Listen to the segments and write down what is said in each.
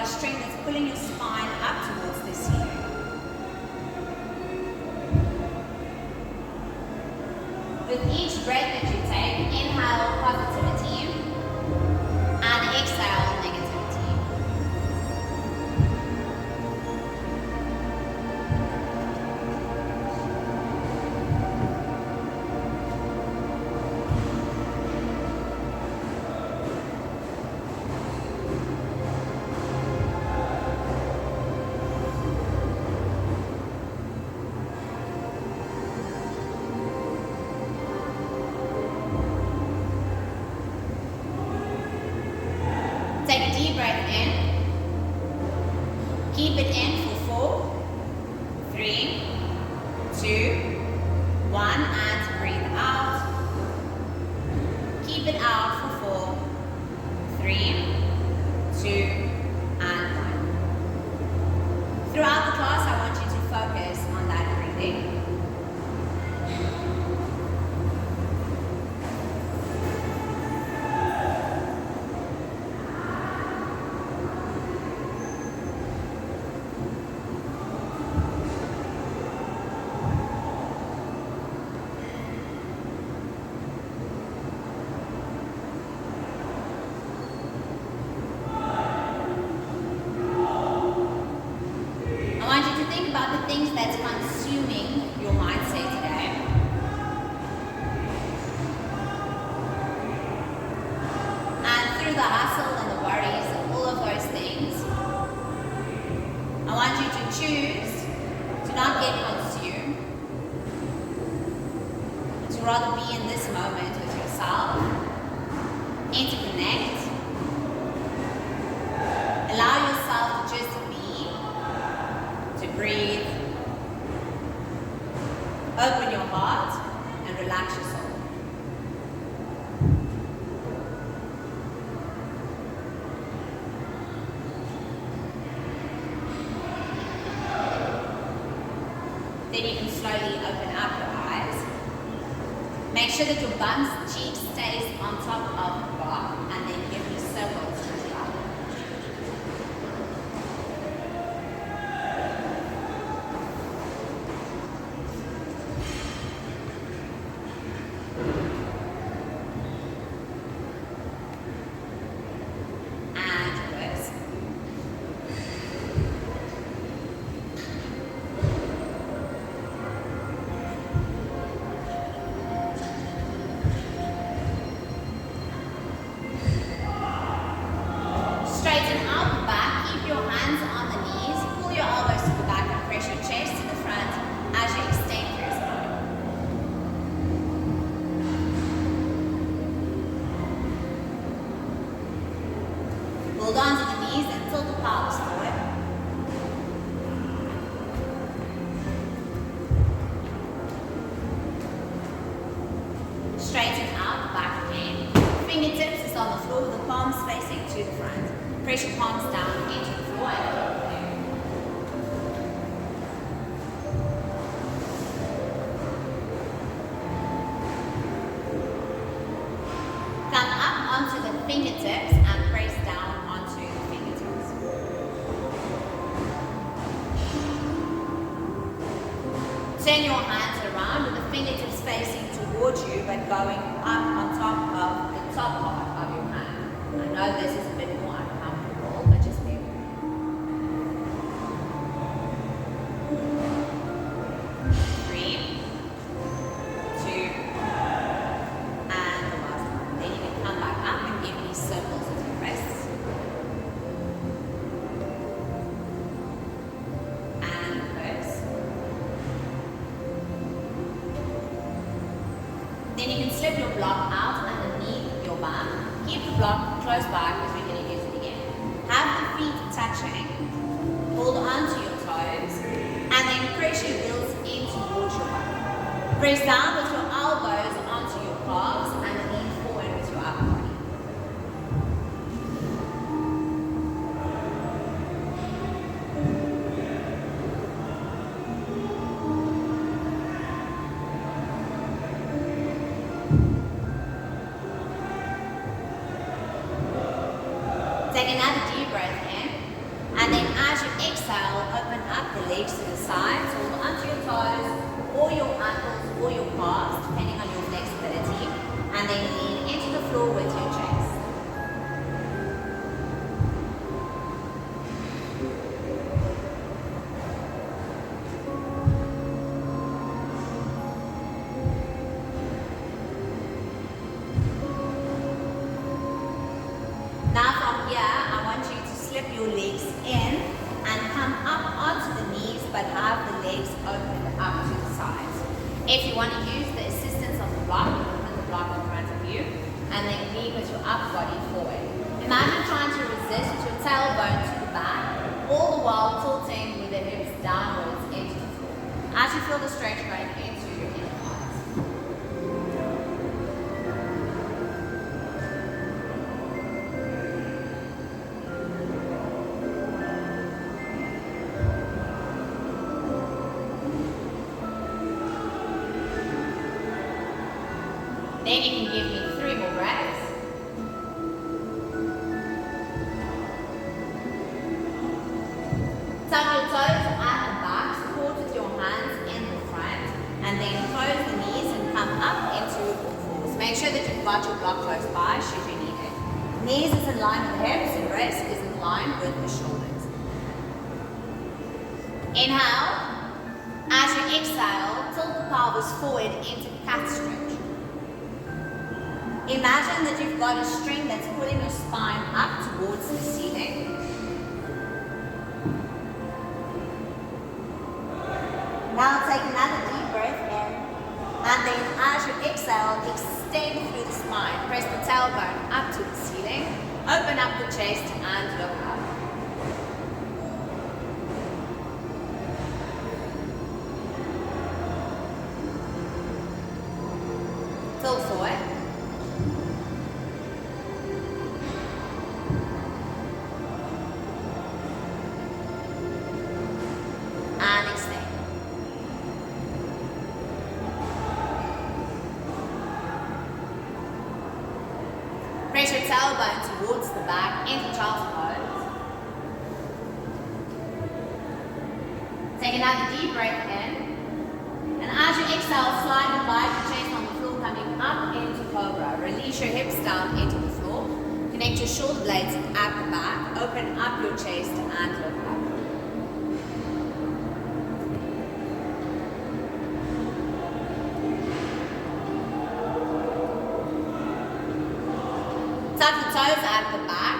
a string that's pulling your spine up towards the ceiling. With each breath that you take, inhale positivity and exhale negativity. Take a deep breath in. Keep it in for 4, 3, 2, 1, and breathe out. Keep it out for 4, 3, 2, and 1. Throughout the class, I want you to focus on that breathing. About the things that's consuming your mindset today. And through the hustle and the worries and all of those things, I want you to choose to not get consumed, to rather be in this moment with yourself, interconnect, allow yourself to just breathe, open your heart, and relax your soul. Then you can slowly open up your eyes. Make sure that your bum's cheek stays on top of the bar, and then give me circles as well. Hold on to the knees and tilt the palms forward. Straighten out the back again. Fingertips is on the floor with the palms facing to the front. Press your palms down into the floor and keep it there. Come up onto the fingertips and press down onto the fingertips. Turn your hands around with the fingertips facing towards you but going up on top of the top part of your hand. I know this is a bit more uncomfortable, but just bear with me. 3, 2, and the last one. Then you can come back up and give me circles with your wrists. And reverse. Then you can slip your block out underneath your bum. Keep the block close by because we're going to use it again. Have the feet touching. Hold on to your toes. And then press your heels in towards your bum. Press down with your elbows onto your calves and lean forward with your upper body. Take another deep breath in. the legs to the sides, hold onto your toes or your ankles or your calves, depending on your flexibility, and then lean into the floor with your chest. Now from here, I want you to slip your legs in and come up onto the knees, but have the legs opened up to the sides. If you want to use the assistance of the block, you can put the block in front of you and then lean with your upper body forward. Imagine trying to resist with your tailbone to the back, all the while tilting with the hips downwards into the floor. As you feel the stretch going into your inner thighs. Then you can give me 3 more breaths. Tuck your toes at the back, support with your hands in the front, and then close the knees and come up into all fours. Make sure that you've got your block close by should you need it. Knees is in line with the hips and wrist is in line with the shoulders. Inhale. As you exhale, tilt the pelvis forward into cat stretch. Imagine that you've got a string that's pulling your spine up towards the ceiling. Now take another deep breath in, and then as you exhale, extend through the spine. Press the tailbone up to the ceiling, open up the chest and look up. Tilt forward. And extend. Press your tailbone towards the back into child's pose. Take another deep breath in. And as you exhale, slide and glide your chest on the floor, coming up into cobra. Release your hips down into the floor. Connect your shoulder blades at the back. Open up your chest and look up. Tuck the toes at the back.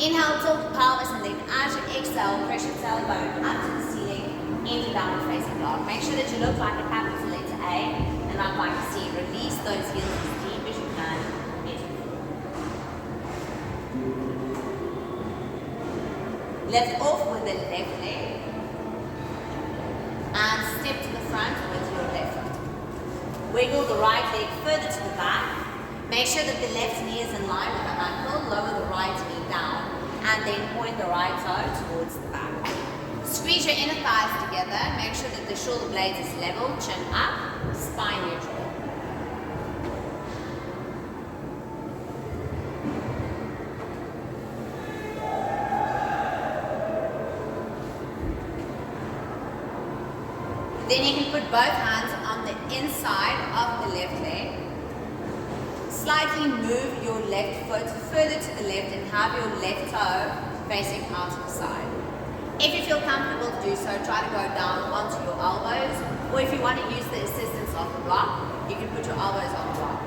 Inhale, tilt the pelvis, and then as you exhale, press your tailbone up to the ceiling into downward facing dog. Make sure that you look like a capital letter A and not like a C. Release those heels as deep as you can into the floor. Lift off with the left leg and step to the front with your left foot. Wiggle the right leg further to the back. Make sure that the left knee is in line with the ankle, lower the right knee down, and then point the right toe towards the back. Squeeze your inner thighs together, make sure that the shoulder blades is level, chin up, spine neutral. Then you can put both hands on the inside of the left leg. Slightly move your left foot further to the left and have your left toe facing out to the side. If you feel comfortable to do so, try to go down onto your elbows, or if you want to use the assistance of the block, you can put your elbows on the block.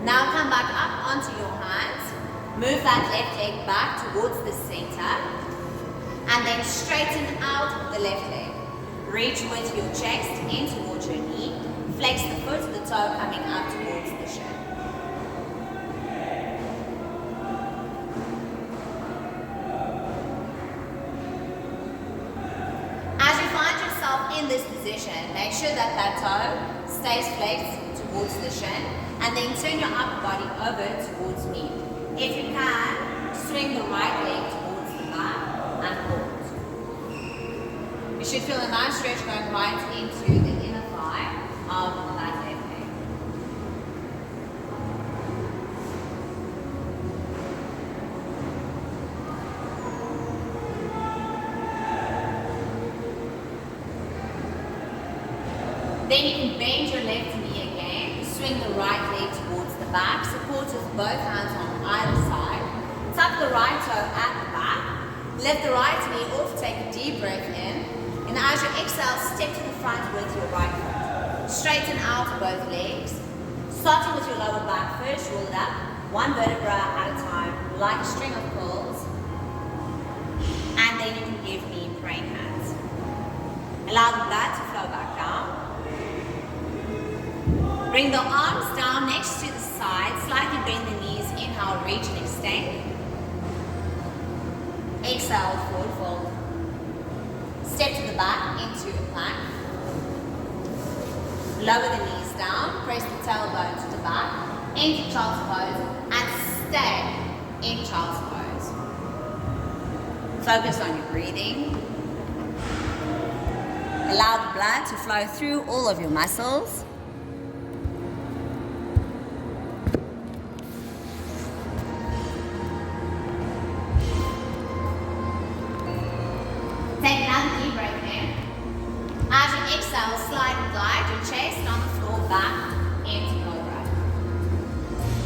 Now come back up onto your hands, move that left leg back towards the center, and then straighten out the left leg. Reach with your chest in towards your knee, flex the foot, the toe coming up towards the shin. As you find yourself in this position, make sure that that toe stays flexed towards the shin, and then turn your upper body over towards me. If you can, swing the right leg towards the back and hold. You should feel a nice stretch going right into the inner thigh of that left leg. Then you can bend your left knee again, swing the right leg towards the back, support with both hands on either side, tuck the right toe at the back, lift the right knee off, take a deep breath in, and as you exhale, step to the front with your right foot. Straighten out both legs, starting with your lower back first, roll it up, one vertebra at a time, like a string of pearls, and then you can give me praying hands. Allow the blood to flow back down. Bring the arms down next to the side, slightly bend the knees, inhale, reach and extend. Exhale, forward fold. Step to the back into a plank. Lower the knees down, press the tailbone to the back, into child's pose, and stay in child's pose. Focus on your breathing. Allow the blood to flow through all of your muscles. Take another deep breath in. As you exhale, slide and glide your chest on the floor back into cobra.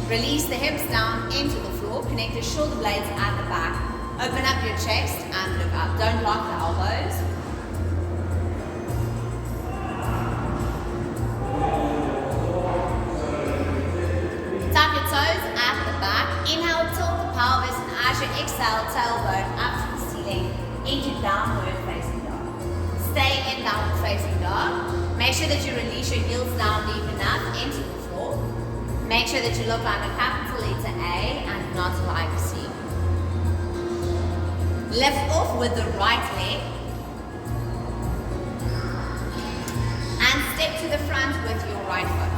Release the hips down into the floor, connect the shoulder blades at the back. Open up your chest and look up. Don't lock the elbows. Tap your toes at the back. Inhale, tilt the pelvis, and as you exhale, tailbone up to the ceiling into downward facing dog. Stay in downward facing dog. Make sure that you release your heels down deep enough into the floor. Make sure that you look like a capital letter A and not like a C. Lift off with the right leg. And step to the front with your right foot.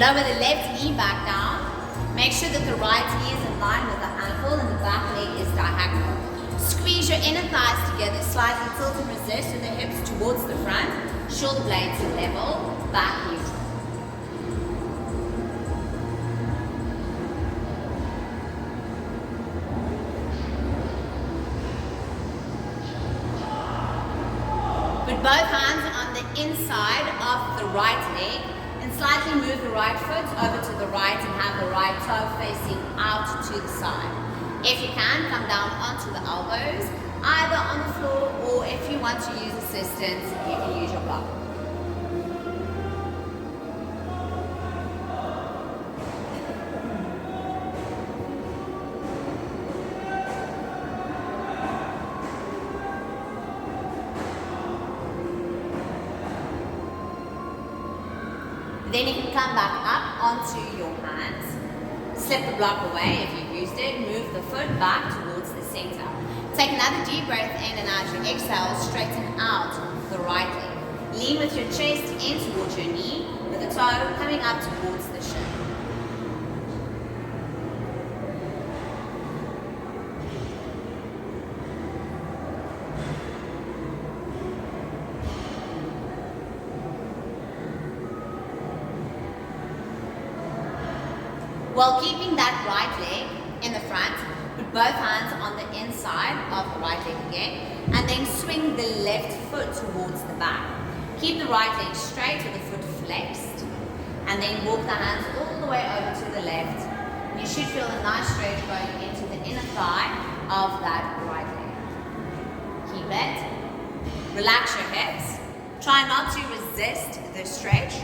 Lower the left knee back down. Make sure that the right knee is in line with the ankle and the back leg is diagonal. Squeeze your inner thighs together, slightly tilt and resist with the hips towards the front, shoulder blades level, back neutral. Put both hands on the inside of the right leg and slightly move the right foot over to the right and have the right toe facing out to the side. If you can, come down onto the elbows, either on the floor or if you want to use assistance, you can use your block. Then you can come back up onto your hands. Slip the block away if you've used it. Move the foot back towards the center. Take another deep breath in and as you exhale, straighten out the right leg. Lean with your chest in towards your knee, with the toe coming up towards the shin. While keeping that right leg in the front, put both hands on the inside of the right leg again, and then swing the left foot towards the back. Keep the right leg straight with the foot flexed, and then walk the hands all the way over to the left. And you should feel a nice stretch going into the inner thigh of that right leg. Keep it. Relax your hips. Try not to resist the stretch.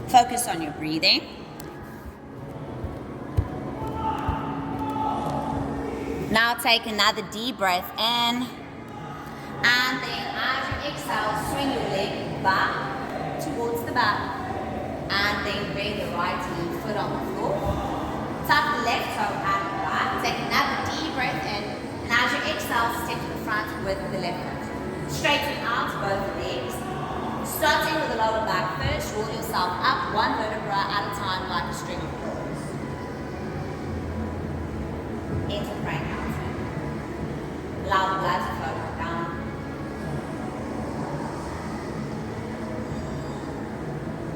Focus on your breathing. Now take another deep breath in, and then as you exhale, swing your leg back towards the back, and then bring the right knee foot on the floor. Tuck the left toe at the back. Take another deep breath in, and as you exhale, step to the front with the left foot. Straighten out both legs. Starting with the lower back first, roll yourself up one vertebra at a time like a string of pearls. Into praying mountain. Allow the blood to flow down.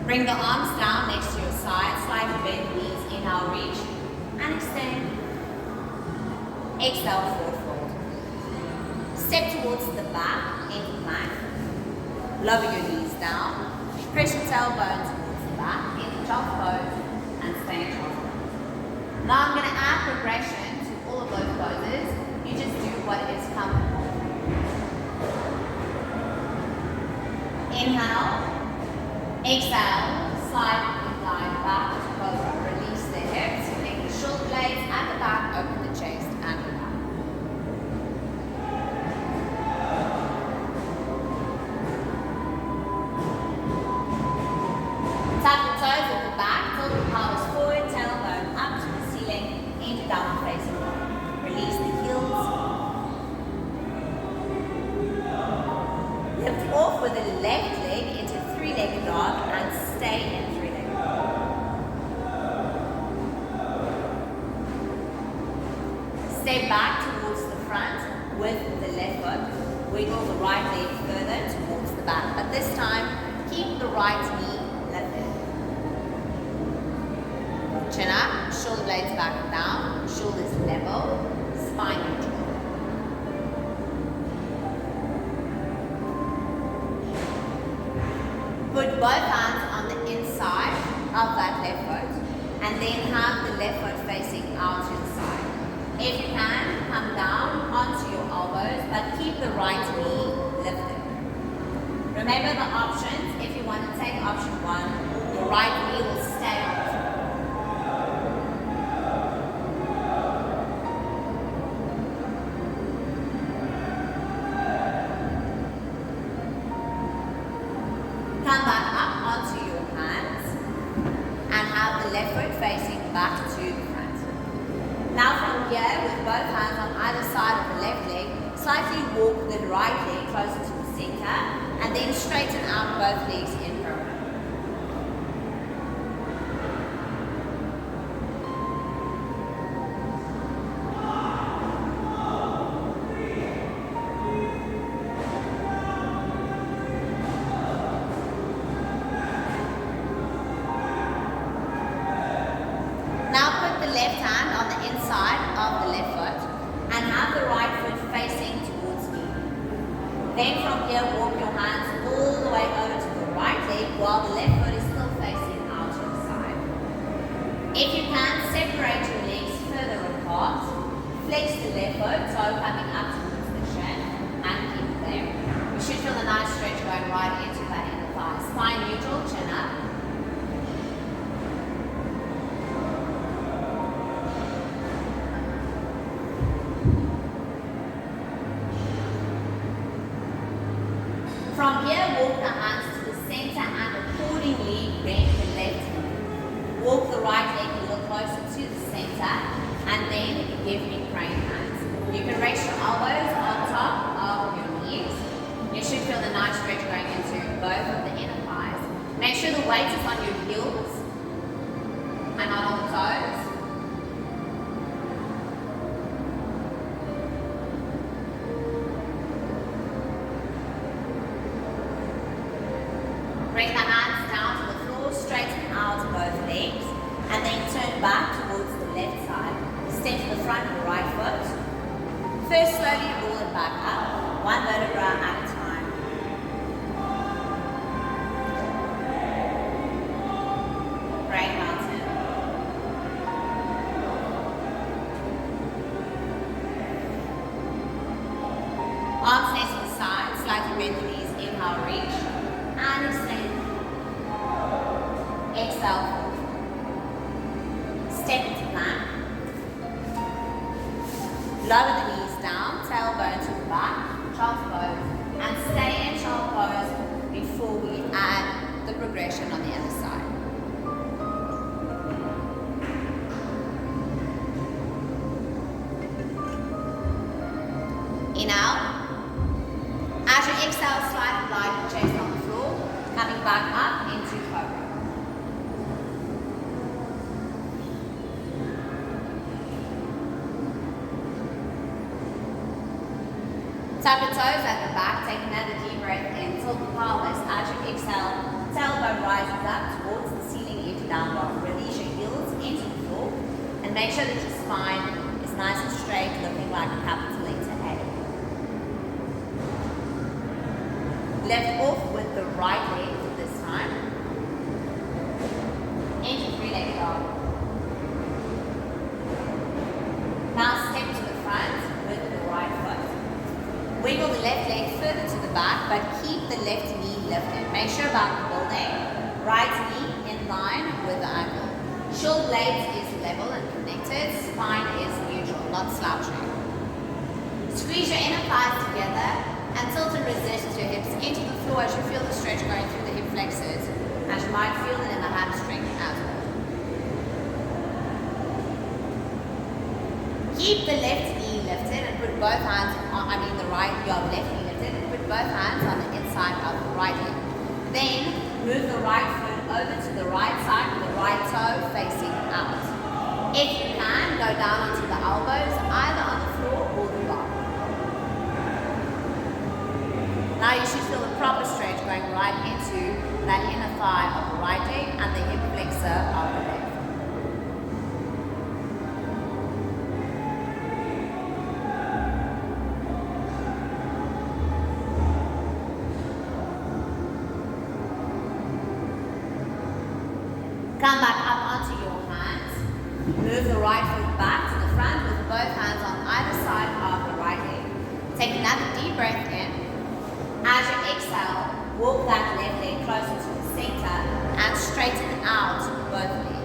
Bring the arms down next to your side, slightly bend the knees, inhale, reach, and extend. Exhale, forward fold. Step towards the back, into plank. Lower your knees down. Press your tailbone towards the back, into jump pose, and stay in jump pose. Now I'm going to add progression to all of those poses. You just do what is comfortable. Inhale. Exhale, slide and glide back to cobra. Release the hips, make the shoulder blades at the back, open the chest and the back. Tap the toes at the back, tilt the pelvis forward, tailbone up to the ceiling, into downward facing dog. Release the heels. Lift off with the left leg into three-legged dog and stay in three-legged dog. Step back towards the front with the left foot. Wiggle the right leg further towards the back, but this time keep the right knee lifted. Chin up, shoulder blades back and down, shoulders level, spine neutral. Put both hands on the inside of that left foot and then have the left foot facing out to the side. If you can, come down onto your elbows but keep the right knee lifted. Remember the options. If you want to take option 1, your right knee will stay on the floor. Come back up onto your hands and have the left foot facing back to the front. Now from here, with both hands on either side of the left leg, slightly walk the right leg closer to the center and then straighten out both legs in parallel. Left hand on the inside of the left foot and have the right foot facing towards me. Then from here, walk your hands all the way over to the right leg while the left foot is still facing out to the side. If you can, separate your legs further apart. Flex the left foot, toe coming up towards the shin and keep it there. You should feel a nice stretch going right into that inner thigh. Spine neutral, chin up. From here, walk the hands to the center and accordingly bend the left knee. Walk the right leg a little closer to the center and then give me praying hands. You can rest your elbows on top of your knees. You should feel the nice stretch going into both of the inner thighs. Make sure the weight is on your heels and not on the toes. Bring the hands down to the floor, straighten out both legs, and then turn back towards the left side. Step to the front of the right foot. First, slowly roll it back up, one vertebra at a time. Praying mountain. Arms next to the side, slightly bend the knees, inhale, reach. And extend. Exhale, forward. Step into plank. Lower the knees down, tailbone to the back, child's pose, and stay in child pose before we add the progression on the other side. Inhale. As you exhale, slide and glide your chest on the floor. Coming back up into cobra. Tap your toes at the back, take another deep breath in, tilt the pelvis. As you exhale, tailbone rises up towards the ceiling into down dog. Release your heels into the floor and make sure that your spine is nice and straight, looking like a capital letter A. Lift off with the right leg this time. Into three-legged dog. Now step to the front with the right foot. Wiggle the left leg further to the back, but keep the left knee lifted. Make sure about the building. Right knee in line with the ankle. Shoulder blades is level and connected. Spine is neutral, not slouching. Squeeze your inner thighs together and tilt and resist your hips into the floor as you feel the stretch going through the hip flexors, as you might feel it in the hamstring as well. Keep the left knee lifted and put both hands on, your left knee lifted and put both hands on the inside of the right leg. Then move the right foot over to the right side with the right toe facing out. If you can, go down onto the elbows, either on the floor or the bar. Now you should feel the proper stretch going right into that inner thigh of the right leg and the hip flexor of the left. Come back up onto your hands. Move the right foot back to the front with both hands on either side of the right leg. Take another deep breath in. As you exhale, walk that left leg closer to the center and straighten out both legs.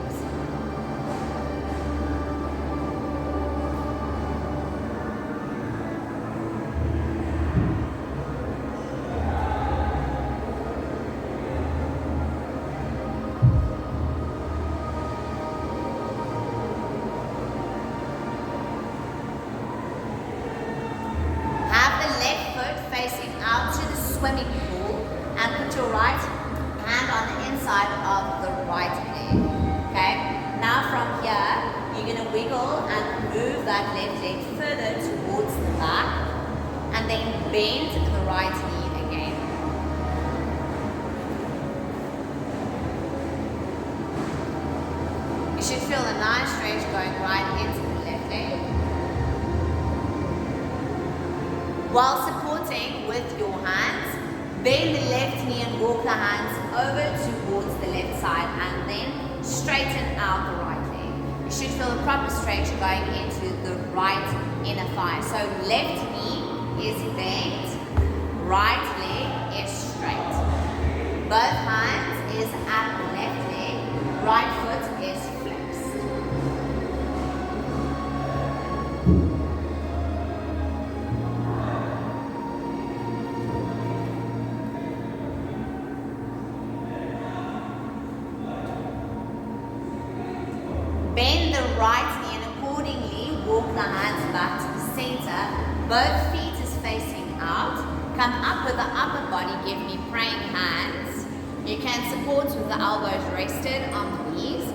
Facing out to the swimming pool and put your right hand on the inside of the right leg. Okay? Now from here, you're going to wiggle and move that left leg further towards the back and then bend the right knee again. You should feel a nice stretch going right into the left leg. While supporting with your hands, bend the left knee and walk the hands over towards the left side and then straighten out the right leg. You should feel a proper stretch going into the right inner thigh. So left knee is bent, right leg is straight. Both hands is at the left leg, right foot is flexed. Bend the right knee and accordingly walk the hands back to the center. Both feet is facing out. Come up with the upper body, give me praying hands. You can support with the elbows rested on the knees.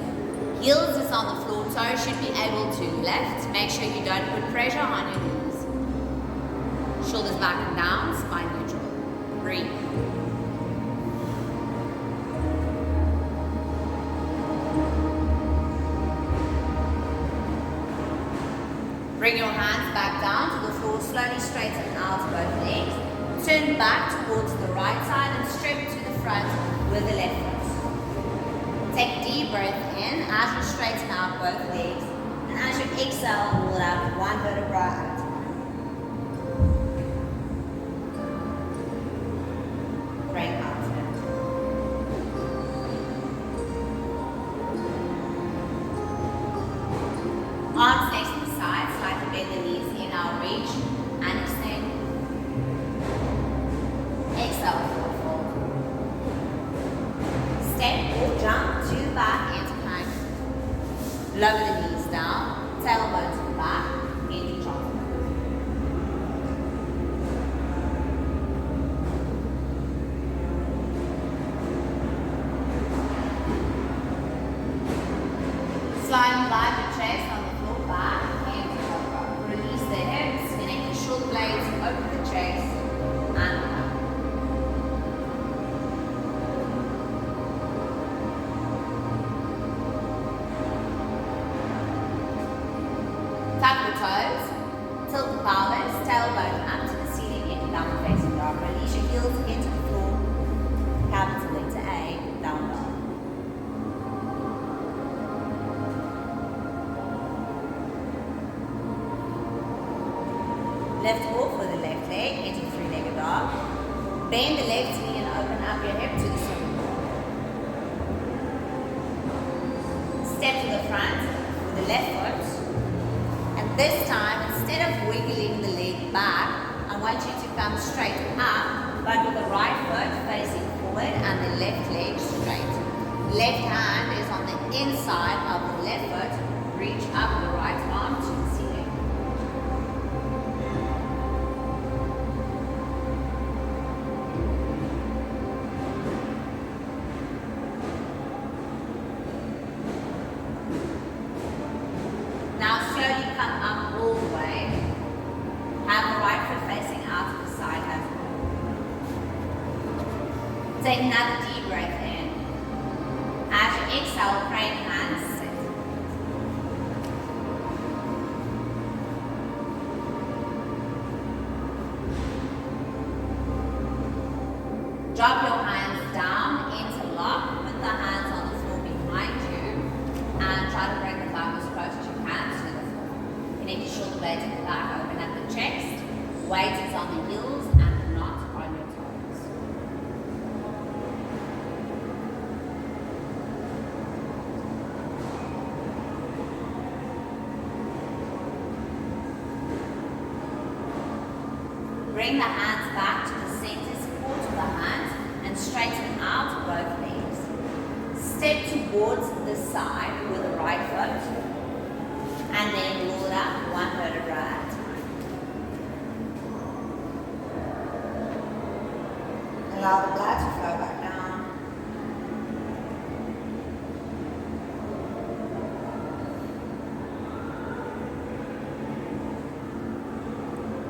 Heels is on the floor, toes should be able to lift. Make sure you don't put pressure on your knees. Shoulders back and down, spine neutral. Breathe. Bring your hands back down to the floor, slowly straighten out both legs. Turn back towards the right side and step to the front with the left foot. Take a deep breath in as you straighten out both legs. And as you exhale, roll out one vertebra out. Bring out. Arms next to the side, slightly bend the knees in our reach and extend. Exhale, forward fold. Step or jump to the back into plank. Lower the knees down, tailbone to the back, into chop. leg into three-legged dog. Bend the left knee and open up your hip to the swimming pool. Step to the front with the left foot. And this time, instead of wiggling the leg back, I want you to come straight up, but with the right foot facing forward and the left leg straight. Left hand is on the inside of the left foot. Reach up the right arm to the ceiling. Now slowly come up all the way. Have the right foot facing out to the side as well. Take another deep breath in. As you exhale, praying hands sit. Drop your hands down, interlock, put the hands on the floor behind you, and try to bring the thumb as close as you can to the floor. Connect your shoulder blades at the back, open up the chest. Weight is on the heels and not on your toes. Bring the hands back to the center, support with the hands, and straighten out both legs. Step towards the side with the right foot, and then roll it up 1 vertebra at a time. Allow the blood to flow back down.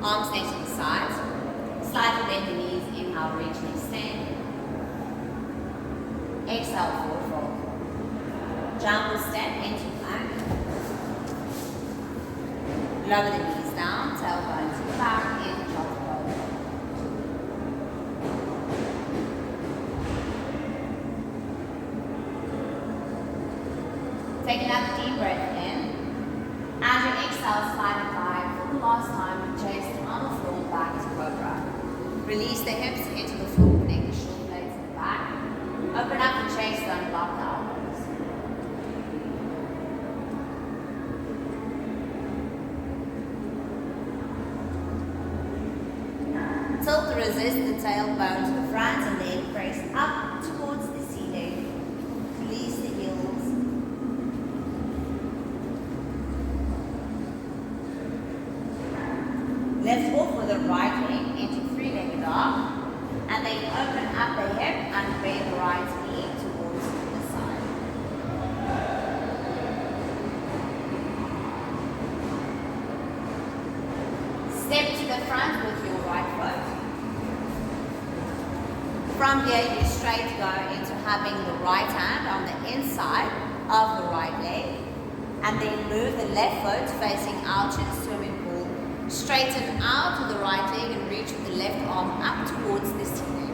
Arms next to the sides. Slightly bend the knees. Inhale, reach and extend. Exhale, forward fold. Jump the step into plank. Lower the knees down, tailbone to the back, in child's pose. Take another deep breath in. As you exhale, slide it back for the last time with chest on the floor, back to cobra. Release the hips into the floor, connect the shoulder blades to the back. Open up the chest, unlock the elbows. Tilt the resist the tailbone to the front and then press up towards the ceiling. Release the heels. Lift off with the right leg into three-legged dog, and then open up the hip and bend the right knee towards the side. Step to the front with your right foot. From here, you straight go into having the right hand on the inside of the right leg, and then move the left foot facing out to the swimming pool. Straighten out with the right leg and reach with the left arm up towards the ceiling.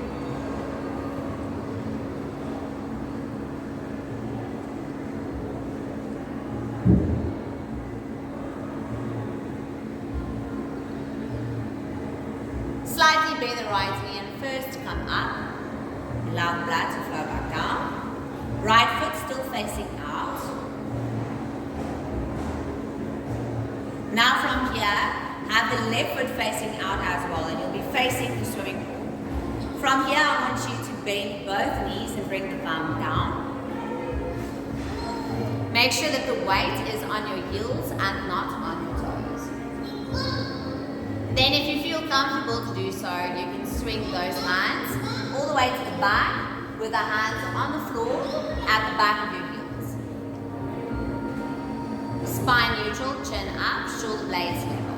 Slightly bend the right knee and first come up. Allow the blood to flow back down. Right foot still facing out. Now from here, have the left foot facing out as well, and you'll be facing the swimming pool. From here, I want you to bend both knees and bring the thumb down. Make sure that the weight is on your heels and not on your toes. Then if you feel comfortable to do so, you can swing those hands all the way to the back with the hands on the floor at the back of your heels. Spine neutral, chin up, shoulder blades level.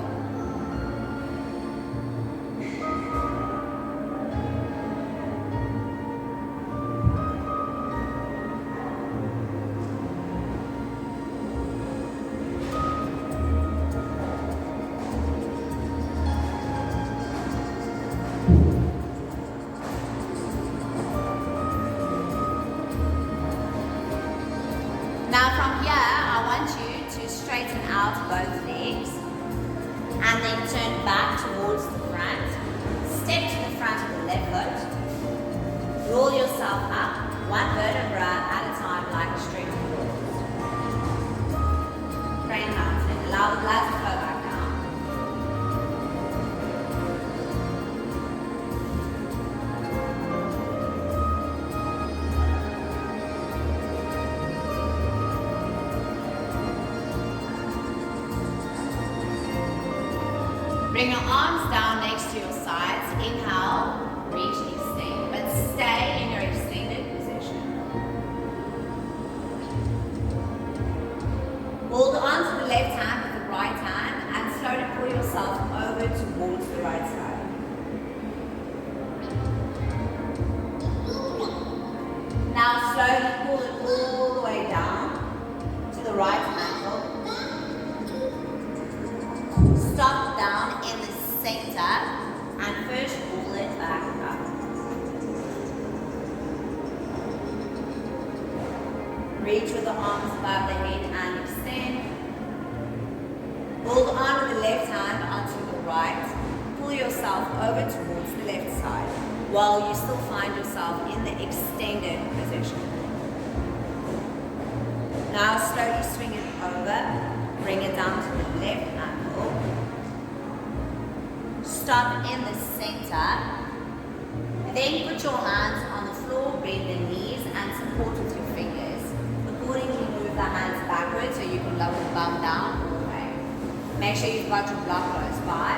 Now from here, I want you to straighten out both legs. Reach with the arms above the head and extend. Hold on with the left hand onto the right. Pull yourself over towards the left side while you still find yourself in the extended position. Now slowly swing it over. Bring it down to the left ankle. Stop in the center. Then put your hands on the floor, bend the knees and support with your fingers. Accordingly move the hands backwards so you can lower the bum down all the way. Make sure you've got your block close by.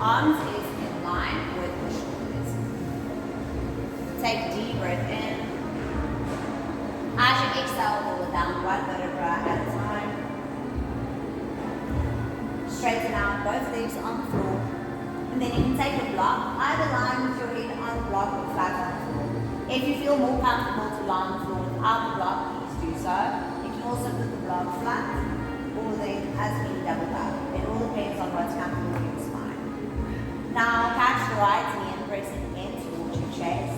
Arms is in line with the shoulders. Take a deep breath in. As you exhale, roll down one vertebra at a time. Straighten out both legs on the floor. And then you can take a block, either line with your head on the block or flat on the floor. If you feel more comfortable to lie on the floor without the block, please do so. You can also put the block flat or then as being doubled up. It all depends on what's comfortable for your spine. Now catch the right knee and press it in towards your chest.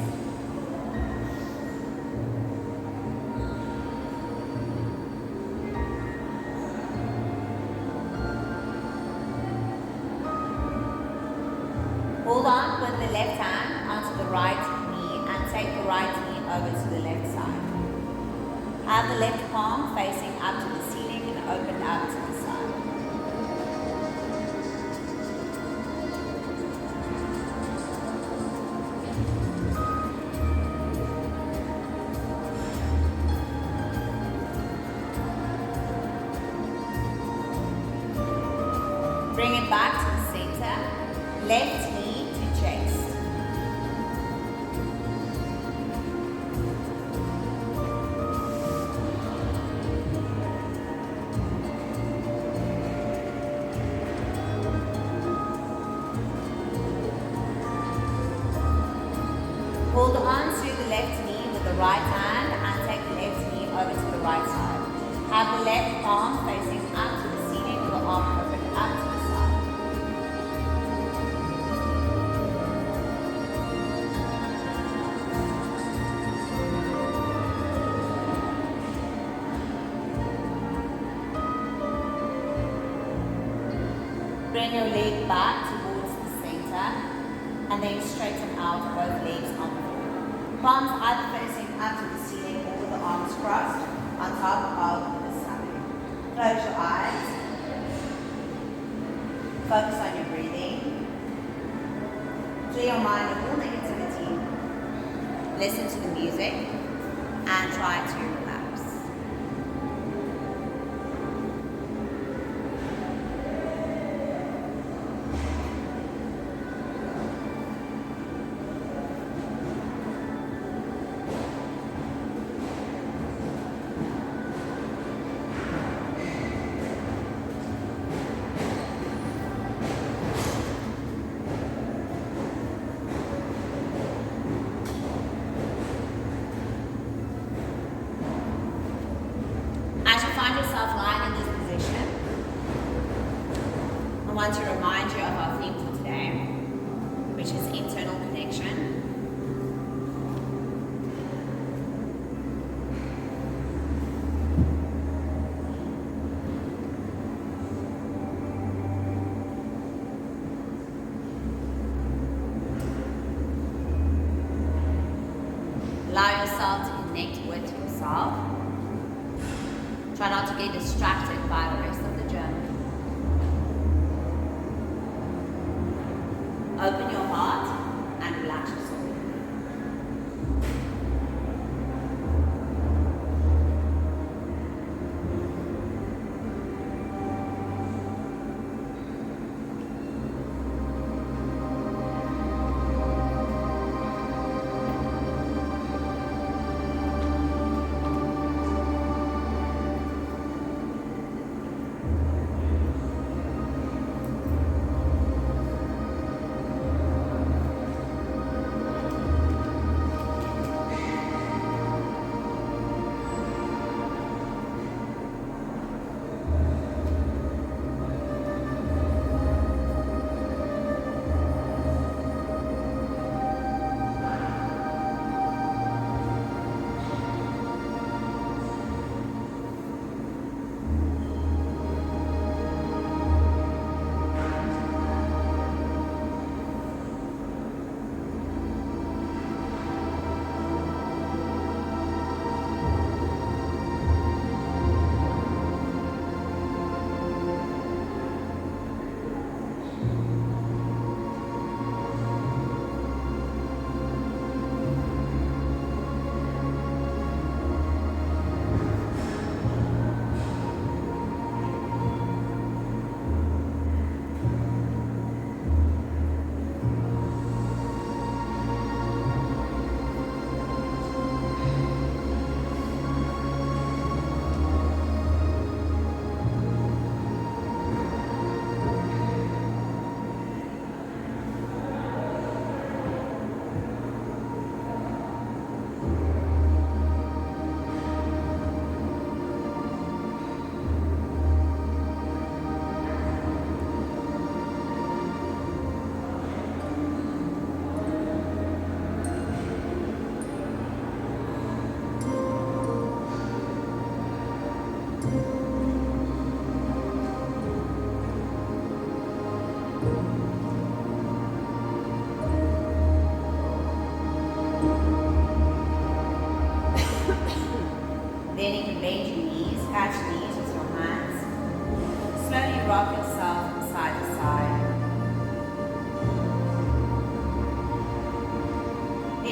Hold on with the left hand onto the right knee and take the right knee over to the left side. Have the left palm facing up to the ceiling and open up to the side. Bring it back to the center. Left knee to chest. Hold on to the left knee with the right hand and take the left knee over to the right side. Have the left palm facing up to the ceiling with the arm open up to the side. Bring your leg back towards the center and then straighten out both legs on the floor. Palms either facing up to the ceiling or with the arms crossed on top of the stomach. Close your eyes. Focus on your breathing. Clear your mind of all negativity. Listen to the music and try to relax. I want to remind you of our theme for today, which is internal connection. Allow yourself to connect with yourself. Try not to get distracted by the rest of the journey. Open your heart and relax your soul.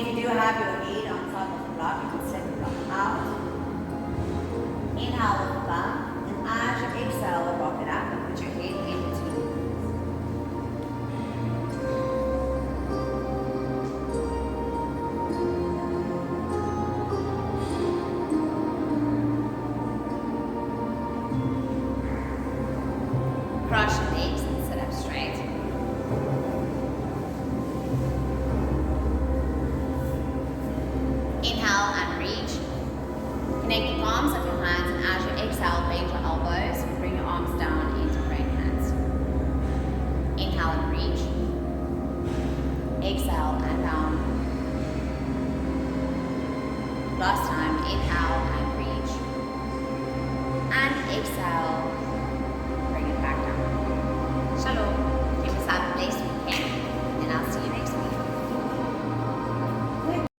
If you do have your head on top of the block, you can slip the block out. Inhale with the bum, and as you exhale, rock it up and put your head in between. Cross your legs and sit up straight. Inhale and reach. Connect the palms of your hands, and as you exhale, bend your elbows and bring your arms down into praying hands. Inhale and reach. Exhale and down. Last time, inhale and reach. And exhale